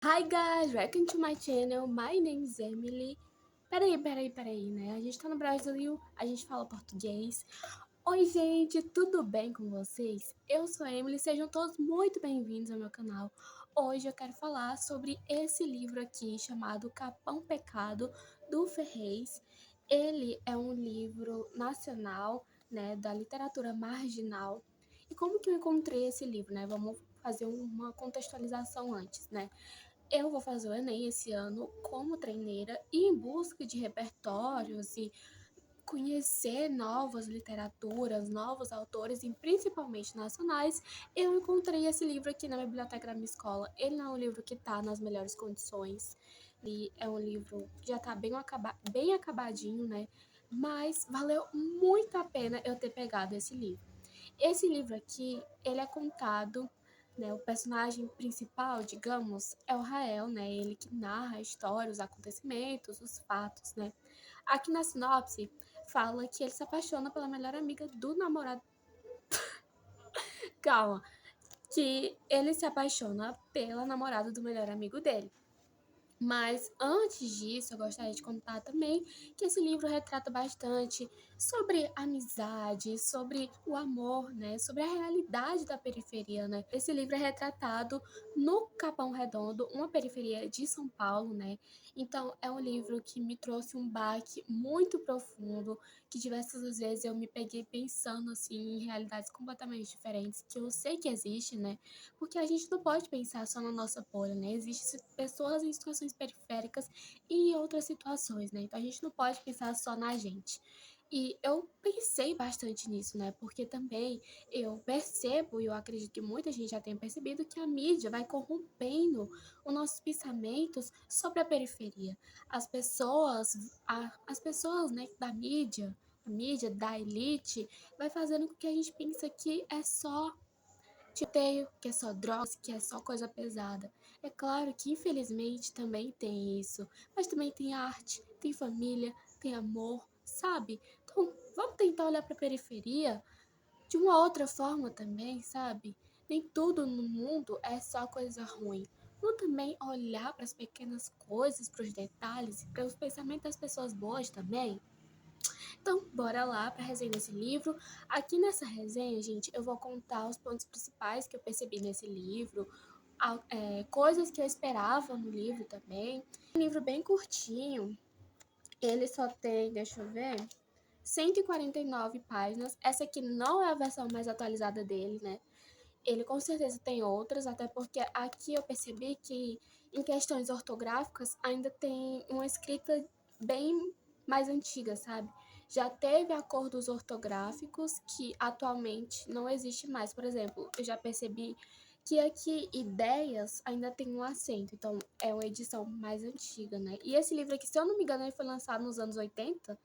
Hi guys, welcome to my channel. My name is Emily. Peraí, né? A gente tá no Brasil, a gente fala português. Oi, gente, tudo bem com vocês? Eu sou a Emily, sejam todos muito bem-vindos ao meu canal. Hoje eu quero falar sobre esse livro aqui chamado Capão Pecado, do Ferrez. Ele é um livro nacional, né, da literatura marginal. E como que eu encontrei esse livro, né? Vamos fazer uma contextualização antes, né? Eu vou fazer o Enem esse ano como treineira e em busca de repertórios e conhecer novas literaturas, novos autores e principalmente nacionais, eu encontrei esse livro aqui na biblioteca da minha escola. Ele não é um livro que está nas melhores condições, e é um livro que já está bem acabadinho, né? Mas valeu muito a pena eu ter pegado esse livro. Esse livro aqui, ele é contado, né, o personagem principal, digamos, é o Rael, né, ele que narra a história, os acontecimentos, os fatos, né. Aqui na sinopse, fala que ele se apaixona pela melhor amiga do namorado. Calma, que ele se apaixona pela namorada do melhor amigo dele. Mas antes disso, eu gostaria de contar também que esse livro retrata bastante sobre amizade, sobre o amor, né? Sobre a realidade da periferia, né? Esse livro é retratado no Capão Redondo, uma periferia de São Paulo, né? Então, é um livro que me trouxe um baque muito profundo, que diversas vezes eu me peguei pensando, assim, em realidades completamente diferentes, que eu sei que existe, né? Porque a gente não pode pensar só na nossa bolha, né? Existem pessoas em situações periféricas e em outras situações, né? Então a gente não pode pensar só na gente. E eu pensei bastante nisso, né? Porque também eu percebo, e eu acredito que muita gente já tenha percebido, que a mídia vai corrompendo os nossos pensamentos sobre a periferia. As pessoas, né, da mídia, a mídia da elite, vai fazendo com que a gente pense que é só tiroteio, que é só drogas, que é só coisa pesada. É claro que infelizmente também tem isso, mas também tem arte, tem família, tem amor, sabe? Então vamos tentar olhar para a periferia de uma outra forma também, sabe? Nem tudo no mundo é só coisa ruim. Vamos também olhar para as pequenas coisas, para os detalhes, para os pensamentos das pessoas boas também. Então, bora lá para a resenha desse livro. Aqui nessa resenha, gente, eu vou contar os pontos principais que eu percebi nesse livro, coisas que eu esperava no livro também. Um livro bem curtinho, ele só tem, deixa eu ver, 149 páginas. Essa aqui não é a versão mais atualizada dele, né? Ele com certeza tem outras, até porque aqui eu percebi que em questões ortográficas ainda tem uma escrita bem mais antiga, sabe? Já teve acordos ortográficos que atualmente não existe mais. Por exemplo, eu já percebi que aqui ideias ainda tem um acento, então é uma edição mais antiga, né? E esse livro aqui, se eu não me engano, ele foi lançado nos anos 80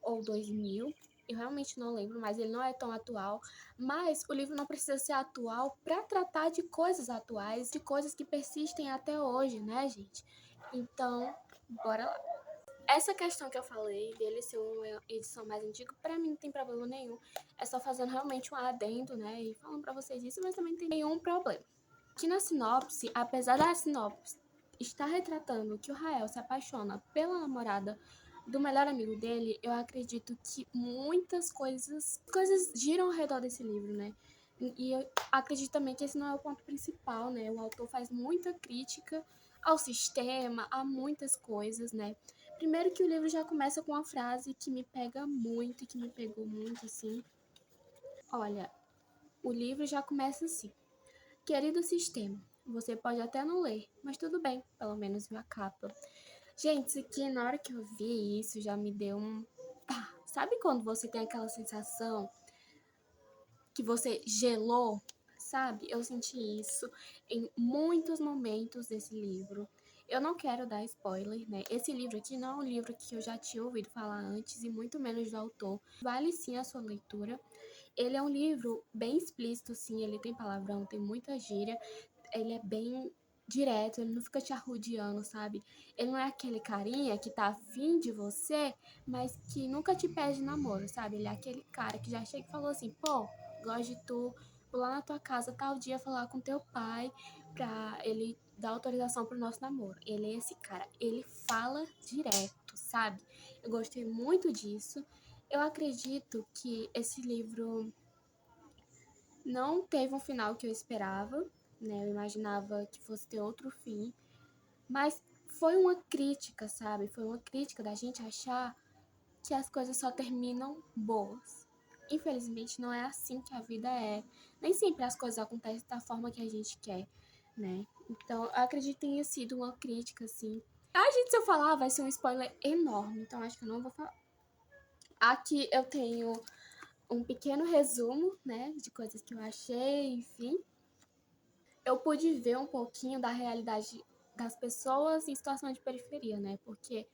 ou 2000, eu realmente não lembro, mas ele não é tão atual. Mas o livro não precisa ser atual para tratar de coisas atuais, de coisas que persistem até hoje, né, gente? Então, bora lá. Essa questão que eu falei dele ser uma edição mais antiga, para mim não tem problema nenhum. É só fazendo realmente um adendo, né, e falando para vocês isso, mas também não tem nenhum problema. Que na sinopse, apesar da sinopse estar retratando que o Rael se apaixona pela namorada do melhor amigo dele, eu acredito que muitas coisas giram ao redor desse livro, né? E eu acredito também que esse não é o ponto principal, né? O autor faz muita crítica ao sistema, a muitas coisas, né? Primeiro que o livro já começa com uma frase que me pega muito e que me pegou muito, assim. Olha, o livro já começa assim. Querido sistema, você pode até não ler, mas tudo bem, pelo menos viu a capa. Gente, isso aqui, na hora que eu vi isso, já me deu um pá. Sabe quando você tem aquela sensação que você gelou? Sabe? Eu senti isso em muitos momentos desse livro. Eu não quero dar spoiler, né? Esse livro aqui não é um livro que eu já tinha ouvido falar antes e muito menos do autor. Vale sim a sua leitura. Ele é um livro bem explícito, sim, ele tem palavrão, tem muita gíria, ele é bem direto, ele não fica te arrodeando, sabe? Ele não é aquele carinha que tá afim de você, mas que nunca te pede namoro, sabe? Ele é aquele cara que já chega e falou assim, pô, gosto de tu, vou lá na tua casa tal dia falar com teu pai pra ele dar autorização pro nosso namoro. Ele é esse cara, ele fala direto, sabe? Eu gostei muito disso. Eu acredito que esse livro não teve um final que eu esperava, né? Eu imaginava que fosse ter outro fim, mas foi uma crítica, sabe? Foi uma crítica da gente achar que as coisas só terminam boas. Infelizmente, não é assim que a vida é. Nem sempre as coisas acontecem da forma que a gente quer, né? Então, eu acredito que tenha sido uma crítica, assim. A gente, se eu falar, vai ser um spoiler enorme, então acho que eu não vou falar. Aqui eu tenho um pequeno resumo, né, de coisas que eu achei, enfim. Eu pude ver um pouquinho da realidade das pessoas em situação de periferia, né? Porque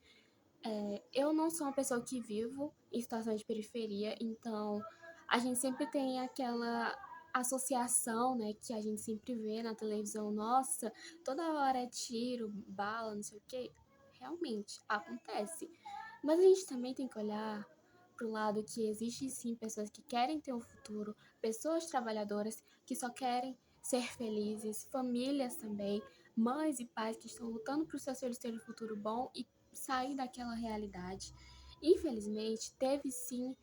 eu não sou uma pessoa que vivo em situação de periferia, então a gente sempre tem aquela associação, né, que a gente sempre vê na televisão, nossa, toda hora é tiro, bala, não sei o quê. Realmente, acontece. Mas a gente também tem que olhar pro lado que existe sim pessoas que querem ter um futuro, pessoas trabalhadoras que só querem ser felizes, famílias também, mães e pais que estão lutando para os seus filhos terem um futuro bom e sair daquela realidade. Infelizmente, teve sim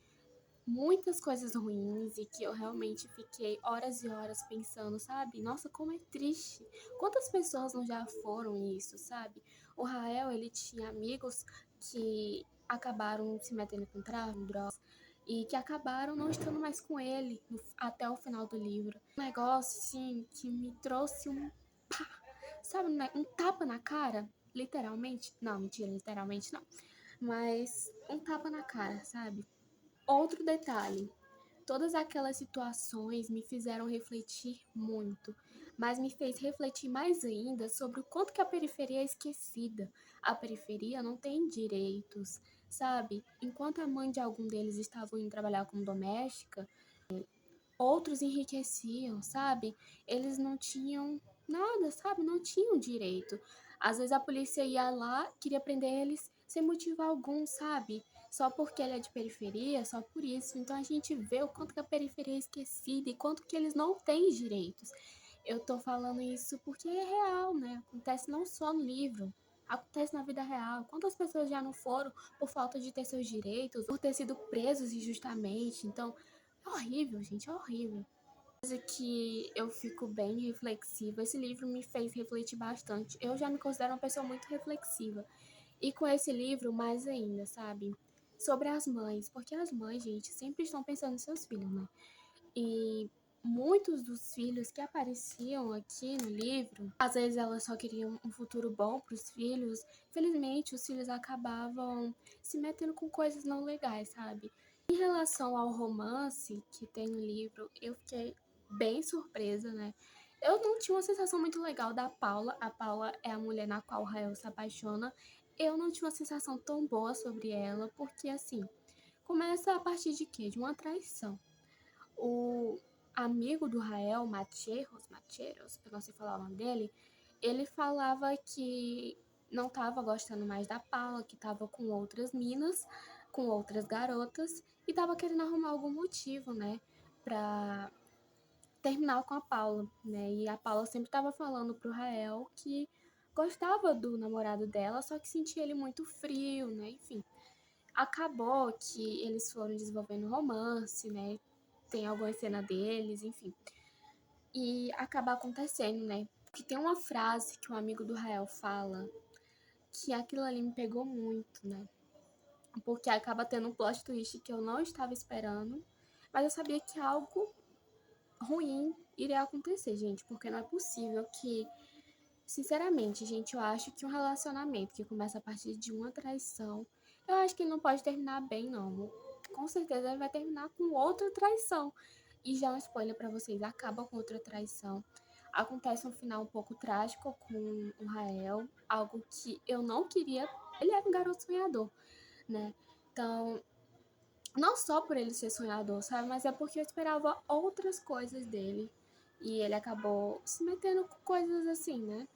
muitas coisas ruins e que eu realmente fiquei horas e horas pensando, sabe? Nossa, como é triste. Quantas pessoas não já foram isso, sabe? O Rael, ele tinha amigos que acabaram se metendo com tráfico, drogas, e que acabaram não estando mais com ele até o final do livro. Um negócio, assim, que me trouxe sabe, um tapa na cara, literalmente. Não, mentira, literalmente não. Mas um tapa na cara, sabe? Outro detalhe, todas aquelas situações me fizeram refletir muito, mas me fez refletir mais ainda sobre o quanto que a periferia é esquecida. A periferia não tem direitos, sabe? Enquanto a mãe de algum deles estava indo trabalhar como doméstica, outros enriqueciam, sabe? Eles não tinham nada, sabe? Não tinham direito. Às vezes a polícia ia lá, queria prender eles sem motivo algum, sabe? Só porque ele é de periferia, só por isso. Então a gente vê o quanto que a periferia é esquecida e quanto que eles não têm direitos. Eu tô falando isso porque é real, né? Acontece não só no livro, acontece na vida real. Quantas pessoas já não foram por falta de ter seus direitos, por ter sido presos injustamente? Então, é horrível, gente, é horrível. Coisa que eu fico bem reflexiva. Esse livro me fez refletir bastante. Eu já me considero uma pessoa muito reflexiva. E com esse livro, mais ainda, sabe? Sobre as mães. Porque as mães, gente, sempre estão pensando nos seus filhos, né? E muitos dos filhos que apareciam aqui no livro, às vezes elas só queriam um futuro bom para os filhos. Felizmente, os filhos acabavam se metendo com coisas não legais, sabe? Em relação ao romance que tem no livro, eu fiquei bem surpresa, né? Eu não tinha uma sensação muito legal da Paula. A Paula é a mulher na qual o Rael se apaixona. Eu não tinha uma sensação tão boa sobre ela, porque assim, começa a partir de quê? De uma traição. O amigo do Rael, Mateiros, eu não sei falar o nome dele, ele falava que não estava gostando mais da Paula, que estava com outras minas, com outras garotas, e estava querendo arrumar algum motivo, né, pra terminar com a Paula, né? E a Paula sempre estava falando pro Rael que gostava do namorado dela, só que sentia ele muito frio, né? Enfim, acabou que eles foram desenvolvendo romance, né? Tem alguma cena deles, enfim. E acaba acontecendo, né? Que tem uma frase que um amigo do Rael fala que aquilo ali me pegou muito, né? Porque acaba tendo um plot twist que eu não estava esperando, mas eu sabia que algo ruim iria acontecer, gente, porque não é possível que, sinceramente, gente, eu acho que um relacionamento que começa a partir de uma traição, eu acho que ele não pode terminar bem, não. Com certeza ele vai terminar com outra traição. E já um spoiler pra vocês, acaba com outra traição. Acontece um final um pouco trágico com o Rael, algo que eu não queria. Ele era um garoto sonhador, né? Então, não só por ele ser sonhador, sabe? Mas é porque eu esperava outras coisas dele. E ele acabou se metendo com coisas assim, né?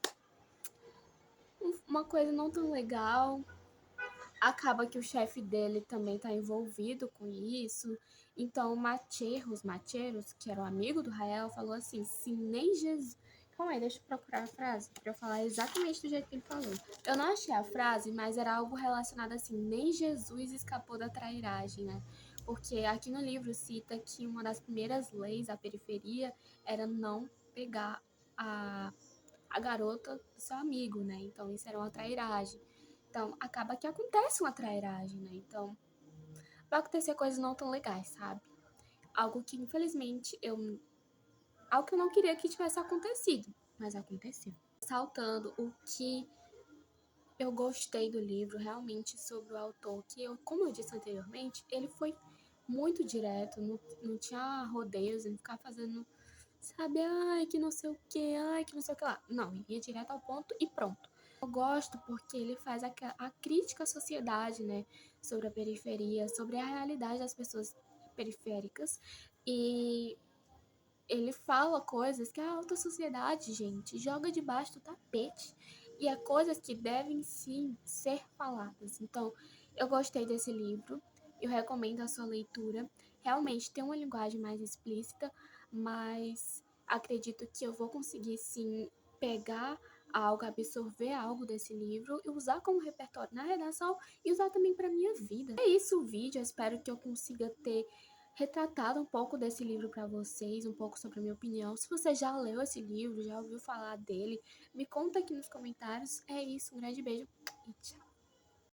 Uma coisa não tão legal. Acaba que o chefe dele também tá envolvido com isso. Então, Mateiros, que era o amigo do Rael, falou assim: se nem Jesus. Calma aí, deixa eu procurar a frase pra eu falar exatamente do jeito que ele falou. Eu não achei a frase, mas era algo relacionado assim, nem Jesus escapou da trairagem, né? Porque aqui no livro cita que uma das primeiras leis da periferia era não pegar a garota do seu amigo, né? Então isso era uma trairagem. Então acaba que acontece uma trairagem, né? Então vai acontecer coisas não tão legais, sabe? Algo que infelizmente algo que eu não queria que tivesse acontecido, mas aconteceu. Saltando o que eu gostei do livro realmente sobre o autor, que eu, como eu disse anteriormente, ele foi muito direto, não tinha rodeios, ele ficava fazendo, sabe, ai, que não sei o que, ai, que não sei o que lá. Não, ele ia direto ao ponto e pronto. Eu gosto porque ele faz a crítica à sociedade, né, sobre a periferia, sobre a realidade das pessoas periféricas, e ele fala coisas que a alta sociedade, gente, joga debaixo do tapete. E é coisas que devem sim ser faladas. Então, eu gostei desse livro, eu recomendo a sua leitura. Realmente tem uma linguagem mais explícita, mas acredito que eu vou conseguir sim pegar algo, absorver algo desse livro e usar como repertório na redação e usar também para minha vida. É isso o vídeo, eu espero que eu consiga ter retratado um pouco desse livro para vocês, um pouco sobre a minha opinião. Se você já leu esse livro, já ouviu falar dele, me conta aqui nos comentários. É isso, um grande beijo e tchau!